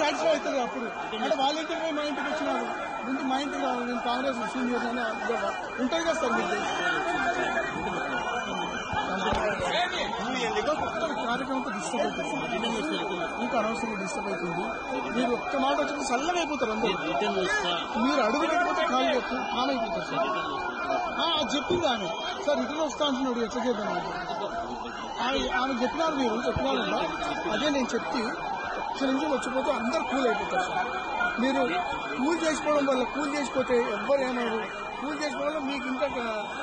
satisfy అవుతుంది అప్పుడు అంటే వాళ్ళ ఇంటికి పోయి మా ఇంటికి వచ్చినారు ముందు మా ఇంటికి రావాలి నేను కాంగ్రెస్ సీనియర్ అని ఉంటుంది కదా సార్ మీకు కార్యక్రమంతో డిస్టర్బ్ అవుతుంది ఇంకా అనవసరంగా డిస్టర్బ్ అవుతుంది మీరు ఒక్క మాట వచ్చి చల్లగా అయిపోతారు అందరూ మీరు అడుగు పెట్టకపోతే కాలు కామ్ అయిపోతారు సార్ అది చెప్పింది ఆమె సార్ రిటర్న్ వస్తా అంటున్నాడు ఎట్లా చేద్దాం ఆమె చెప్పినారు మీరు చెప్పినారు అదే నేను చెప్తే ఒక్క నిమిషం వచ్చిపోతే అందరు కూల్ అయిపోతారు సార్ మీరు కూల్ చేసుకోవడం వల్ల కూల్ చేసిపోతే ఎవ్వరు ఏమన్నారు కూల్ చేసుకోవడం వల్ల మీకు ఇంకా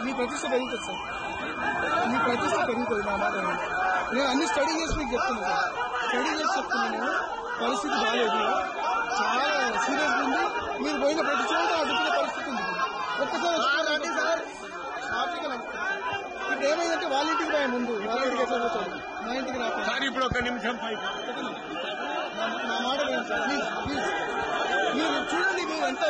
మీ ప్రతిష్ట పెరుగుతుంది సార్ మీ ప్రతిష్ట పెరుగుతుంది నా మాట నేను అన్ని స్టడీ చేసి మీకు చెప్తున్నాను సార్ స్టడీ చేసి చెప్తున్నాను నేను పరిస్థితి బాగాలేదు చాలా సీరియస్గా ఉంది మీరు పోయిన ప్రతి చోట అడుగుతున్న పరిస్థితి ఉంది ఒక్కసారి సార్ హ్యాపీగా ఇప్పుడు ఏమైందంటే వాళ్ళ ఇంటికి పోయా ముందు వాళ్ళ ఇంటికి ఎట్లా పోతాడు మా ఇంటికి రాదు ఇప్పుడు ఒక నిమిషం నా మాట సార్ ప్లీజ్ ప్లీజ్ మీరు చూడండి మీరు ఎంత